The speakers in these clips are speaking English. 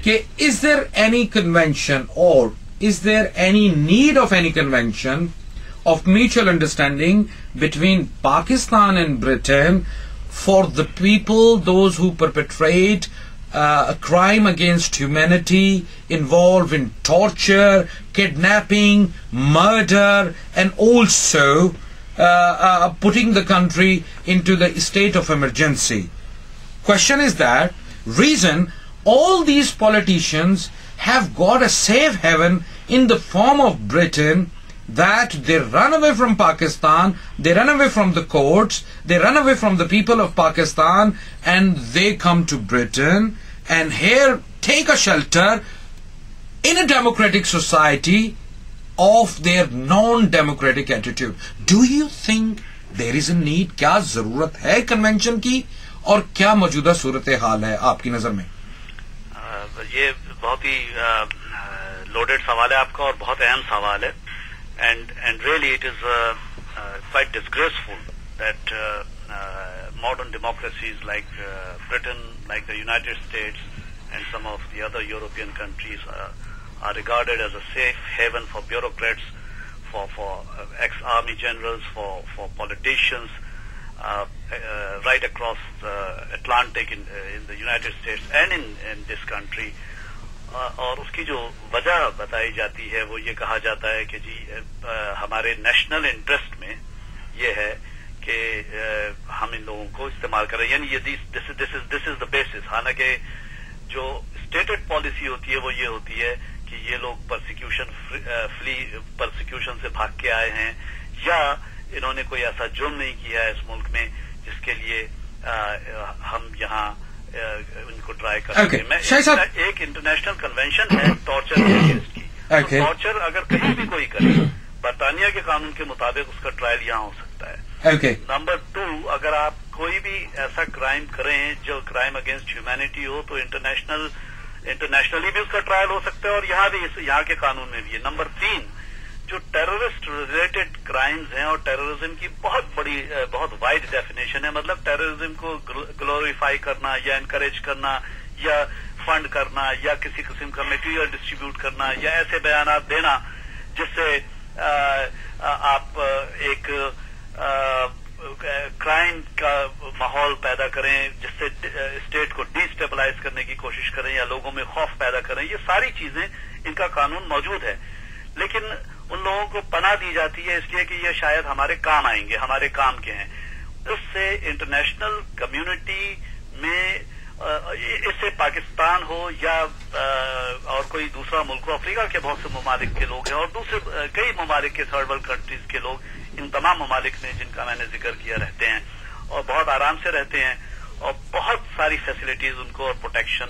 कि is there any convention or is there any need of any convention of mutual understanding between Pakistan and Britain for the people, those who perpetrate a crime against humanity, involved in torture, kidnapping, murder, and also putting the country into the state of emergency. Question is that reason all these politicians have got a safe haven in the form of Britain, that they run away from Pakistan, they run away from the courts, they run away from the people of Pakistan, and they come to Britain and here take a shelter in a democratic society of their non-democratic attitude. Do you think there is a need? क्या जरूरत है convention की और क्या मौजूदा सूरत हाल है आपकी नजर में? ये बहुत ही लोडेड सवाल है आपका और बहुत अहम सवाल है. And really it is quite disgraceful that modern democracies like Britain, like the United States and some of the other European countries are regarded as a safe haven for bureaucrats, for ex-army generals, for politicians right across the Atlantic in the United States and in this country. اور اس کی جو وجہ بتائی جاتی ہے وہ یہ کہا جاتا ہے کہ جی ہمارے نیشنل انٹرسٹ میں یہ ہے کہ ہم ان لوگوں کو استعمال کریں, یعنی یہ دس از دا بیسس. حالانکہ جو اسٹیٹڈ پالیسی ہوتی ہے وہ یہ ہوتی ہے کہ یہ لوگ پرسیکیوشن سے بھاگ کے آئے ہیں یا انہوں نے کوئی ایسا جرم نہیں کیا ہے اس ملک میں جس کے لیے ہم یہاں ان کو ٹرائی کر سکتے ہیں. ایک انٹرنیشنل کنونشن ہے ٹارچر کے اگینسٹ کی. ٹارچر اگر کہیں بھی کوئی کرے برطانیہ کے قانون کے مطابق اس کا ٹرائل یہاں ہو سکتا ہے. نمبر 2, اگر آپ کوئی بھی ایسا کرائم کریں جو کرائم اگینسٹ ہیومینٹی ہو تو انٹرنیشنلی بھی اس کا ٹرائل ہو سکتا ہے اور یہاں بھی یہاں کے قانون میں بھی ہے. نمبر 3, جو ٹیررسٹ ریلیٹڈ کرائمز ہیں اور ٹیررزم کی بہت وائڈ ڈیفینیشن ہے. مطلب ٹیررزم کو گلوریفائی کرنا یا انکریج کرنا یا فنڈ کرنا یا کسی قسم کا میٹیریل ڈسٹریبیوٹ کرنا یا ایسے بیانات دینا جس سے آپ ایک کرائم کا ماحول پیدا کریں, جس سے اسٹیٹ کو ڈی اسٹیبلائز کرنے کی کوشش کریں یا لوگوں میں خوف پیدا کریں. یہ ساری چیزیں ان کا قانون موجود ہے, لیکن ان لوگوں کو پناہ دی جاتی ہے اس لیے کہ یہ شاید ہمارے کام آئیں گے, ہمارے کام کے ہیں. اس سے انٹرنیشنل کمیونٹی میں اس سے پاکستان ہو یا اور کوئی دوسرا ملک ہو, افریقہ کے بہت سے ممالک کے لوگ ہیں اور دوسرے کئی ممالک کے تھرڈ ورلڈ کنٹریز کے لوگ ان تمام ممالک میں جن کا میں نے ذکر کیا رہتے ہیں اور بہت آرام سے رہتے ہیں اور بہت ساری فیسلٹیز ان کو اور پروٹیکشن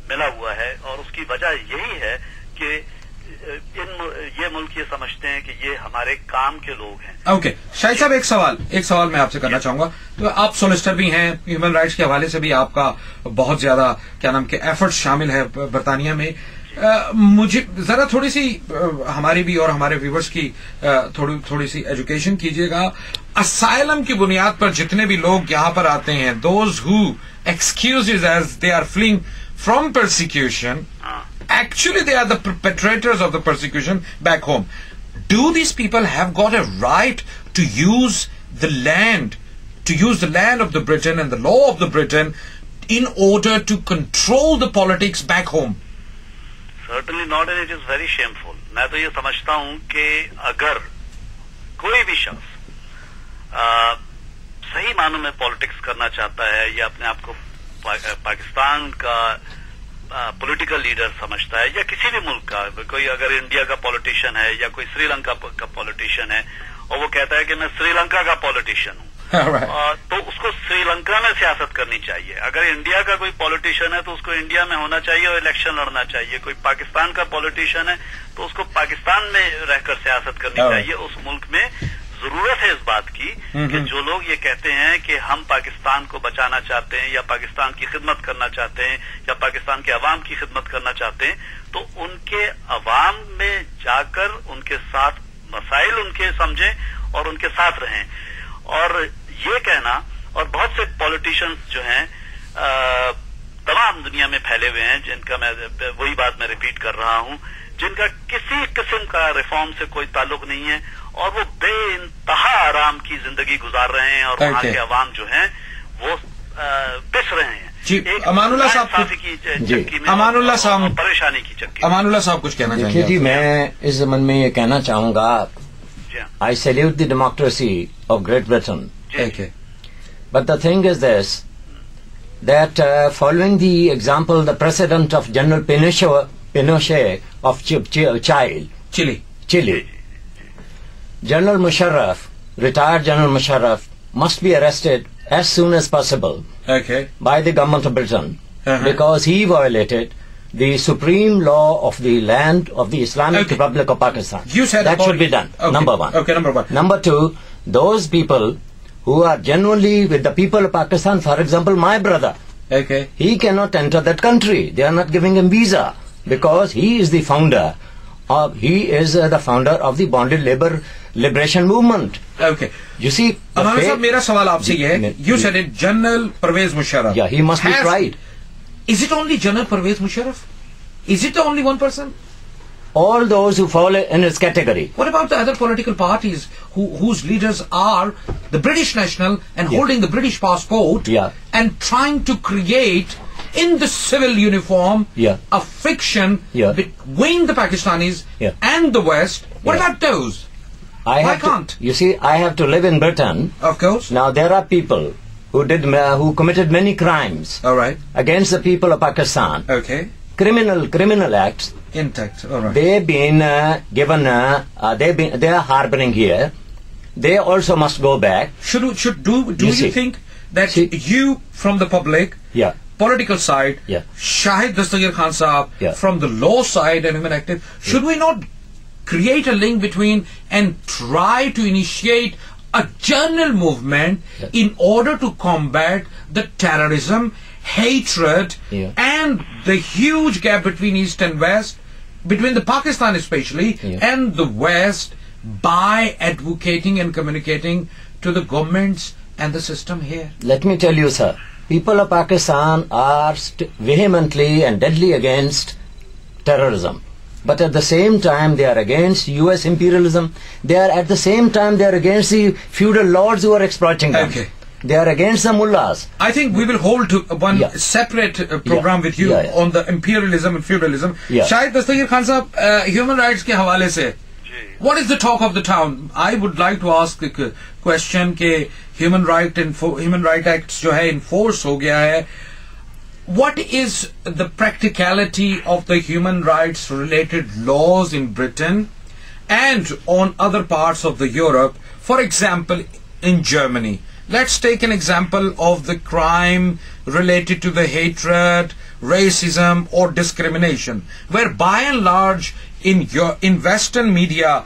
ملا ہوا ہے. اور اس کی وجہ یہی ہے کہ یہ ملک یہ سمجھتے ہیں کہ یہ ہمارے کام کے لوگ ہیں. اوکے شاہد صاحب, ایک سوال میں آپ سے کرنا چاہوں گا. تو آپ سولسٹر بھی ہیں, ہیومن رائٹس کے حوالے سے بھی آپ کا بہت زیادہ کیا نام کے ایفرٹ شامل ہے برطانیہ میں. مجھے ذرا تھوڑی سی ہماری بھی اور ہمارے ویورز کی تھوڑی سی ایجوکیشن کیجیے گا. اسائلم کی بنیاد پر جتنے بھی لوگ یہاں پر آتے ہیں, those who excuses as they are fleeing from persecution, actually they are the perpetrators of the persecution back home. Do these people have got a right to use the land of the Britain and the law of the Britain in order to control the politics back home? Certainly not, and it is very shameful. میں تو یہ سمجھتا ہوں کہ اگر کوئی بھی شخص صحیح معنوں میں پالیٹکس کرنا چاہتا ہے یا اپنے آپ کو پاکستان کا پولیٹیکل لیڈر سمجھتا ہے یا کسی بھی ملک کا, کوئی اگر انڈیا کا پولیٹیشین ہے یا کوئی سری لنکا کا پولیٹیشین ہے اور وہ کہتا ہے کہ میں سری لنکا کا پولیٹیشین ہوں, تو اس کو سری لنکا میں سیاست کرنی چاہیے. اگر انڈیا کا کوئی پولیٹیشین ہے تو اس کو انڈیا میں ہونا چاہیے اور الیکشن لڑنا چاہیے. کوئی پاکستان کا پولیٹیشین ہے تو اس کو پاکستان میں رہ کر سیاست کرنی چاہیے. اس ملک میں ضرورت ہے اس بات کی کہ جو لوگ یہ کہتے ہیں کہ ہم پاکستان کو بچانا چاہتے ہیں یا پاکستان کی خدمت کرنا چاہتے ہیں یا پاکستان کے عوام کی خدمت کرنا چاہتے ہیں, تو ان کے عوام میں جا کر ان کے ساتھ مسائل ان کے سمجھیں اور ان کے ساتھ رہیں. اور یہ کہنا, اور بہت سے پولیٹیشنز جو ہیں तमाम दुनिया में फैले हुए हैं, जिनका मैं वही बात मैं रिपीट कर रहा हूं, जिनका किसी किस्म का रिफॉर्म से कोई ताल्लुक नहीं है और वो बेइंतहा आराम की जिंदगी गुजार रहे हैं और वहां के अवाम जो हैं वो पिस रहे हैं जी। अमानुल्लाह साहब अमानुल्लाह साहब परेशानी की चक्की। अमानुल्लाह साहब कुछ कहना चाहेंगे? जी, मैं इस जमन में ये कहना चाहूंगा, आई salute the democracy of great Britain, but the thing is this that following the example, the precedent of General Pinochet of Chile, General Musharraf, retired General Musharraf, must be arrested as soon as possible by the government of Britain because he violated the supreme law of the land of the Islamic Republic of Pakistan. You said that should be done. Number one. Number one. Number two, those people who are genuinely with the people of Pakistan, for example, my brother, he cannot enter that country. They are not giving him visa because he is the founder of the bonded labor liberation movement. You see, Amana sahab, mera sawal aapse ye hai, you said it, General Pervez Musharraf. Yeah, he must be tried. Is it only General Pervez Musharraf? Is it the only one person? All those who fall in his category. What about the other political parties whose leaders are the British national and holding the British passport and trying to create in the civil uniform a friction between the Pakistanis and the West? What about those? Why can't? You see, I have to live in Britain. Of course. Now there are people who committed many crimes against the people of Pakistan. Criminal acts. Intact. All right. They've been given. They are harboring here. They also must go back. Do you think that you from the public, political side, Shahid Dastagir Khan Saab from the law side and human active, should we not create a link between and try to initiate a general movement in order to combat the terrorism, hatred, and the huge gap between East and West, between the Pakistan especially and the West, by advocating and communicating to the governments and the system here? Let me tell you, sir, people of Pakistan are vehemently and deadly against terrorism. But at the same time, they are against U.S. imperialism. They are at the same time, they are against the feudal lords who are exploiting them. They are against the mullahs. I think we will hold to one separate program with you on the imperialism and feudalism. Shahid Dastagir Khan Sahab, human rights ke hawale se, what is the talk of the town? I would like to ask a question ke human right acts jo hai enforce ho gaya hai. What is the practicality of the human rights related laws in Britain and on other parts of the Europe? For example, in Germany, let's take an example of the crime related to the hatred, racism or discrimination, where by and large in Western media,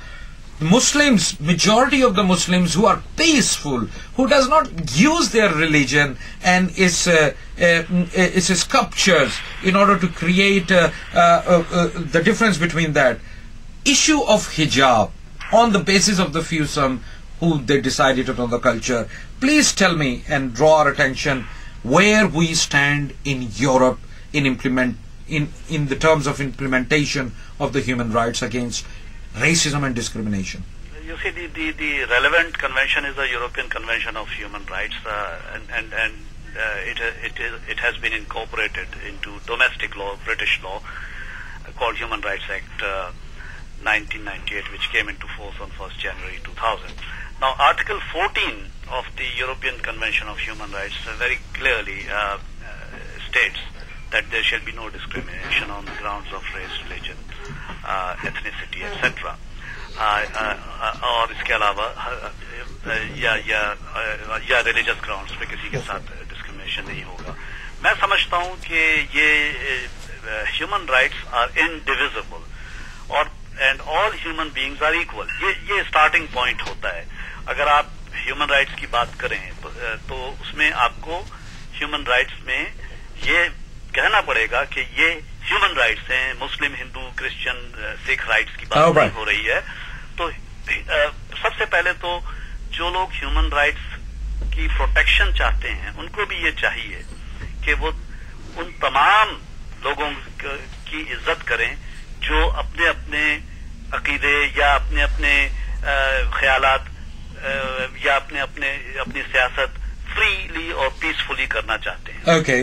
Muslims, majority of the Muslims who are peaceful, who does not use their religion and its sculptures in order to create the difference between that issue of hijab on the basis of the few some who they decided on the culture. Please tell me and draw our attention where we stand in Europe in the terms of implementation of the human rights against racism and discrimination. You see, the relevant convention is the European Convention of Human Rights, and it has been incorporated into domestic law, British law, called Human Rights Act 1998, which came into force on 1st January 2000. Now, Article 14 of the European Convention of Human Rights very clearly states that there shall be no discrimination on the grounds of race, religion, ethnicity, etc. اور اس کے علاوہ یا religious grounds پہ کسی کے ساتھ discrimination نہیں ہوگا. میں سمجھتا ہوں کہ یہ ہیومن رائٹس آر انڈیویزبل اور and all human beings are equal. یہ اسٹارٹنگ پوائنٹ ہوتا ہے. اگر آپ ہیومن رائٹس کی بات کریں تو اس میں آپ کو ہیومن رائٹس میں یہ کہنا پڑے گا کہ یہ ہیومن رائٹس ہیں. مسلم، ہندو، کرسچن، سکھ رائٹس کی بات نہیں ہو رہی ہے. تو سب سے پہلے تو جو لوگ ہیومن رائٹس کی پروٹیکشن چاہتے ہیں ان کو بھی یہ چاہیے کہ وہ ان تمام لوگوں کی عزت کریں جو اپنے اپنے عقیدے یا اپنے اپنے خیالات یا اپنی سیاست فریلی اور پیسفلی کرنا چاہتے ہیں. Okay.